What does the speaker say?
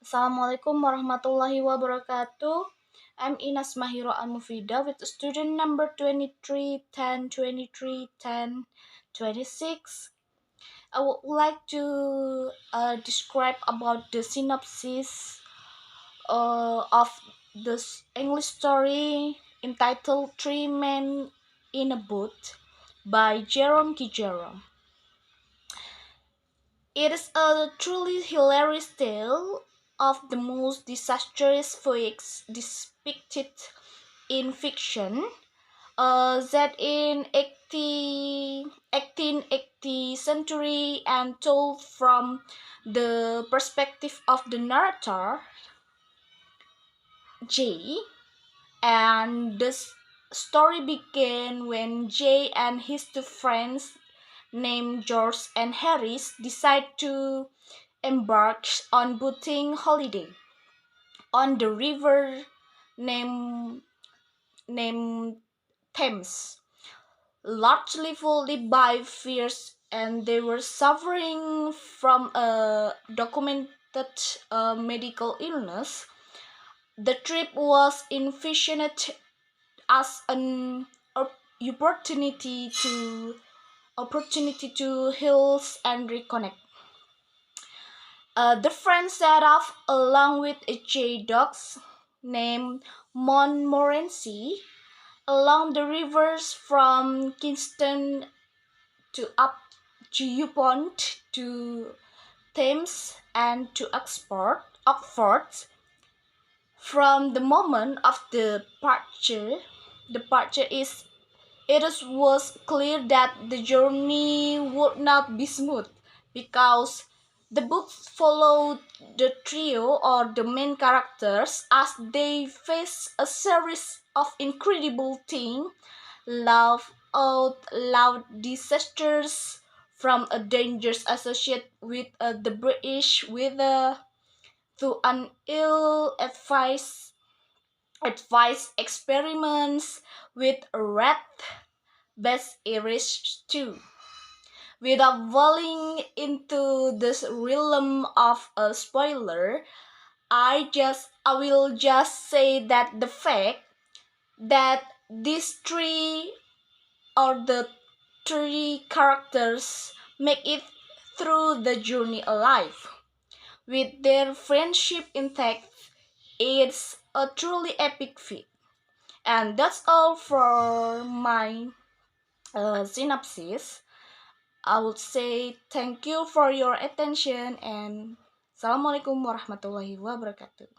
Assalamualaikum warahmatullahi wabarakatuh. I'm Inas Mahiro Al-Mufida with student number 2310231026. I would like to describe about the synopsis of this English story entitled Three Men in a Boat by Jerome. It is a truly hilarious tale of the most disastrous voyages depicted in fiction, set in 1880 century and told from the perspective of the narrator, Jay. And the story began when Jay and his two friends named George and Harris decide to embark on boating holiday on the river named named Thames, largely followed by fears, and they were suffering from a documented medical illness. The trip was envisioned as an opportunity to heal and reconnect. The friends set off along with a J-Dogs named Montmorency along the rivers from Kingston to up to Upont to Thames and to Oxford. From the moment of departure was clear that the journey would not be smooth because the book followed the trio or the main characters as they face a series of incredible things, laugh out loud disasters from a dangers associated with the British weather to an ill advised experiments with rat best Irish stew. Without falling into this realm of a spoiler, I will just say that the fact that these the three characters make it through the journey alive with their friendship intact, it's a truly epic feat. And that's all for my synopsis. I would say thank you for your attention and Assalamualaikum warahmatullahi wabarakatuh.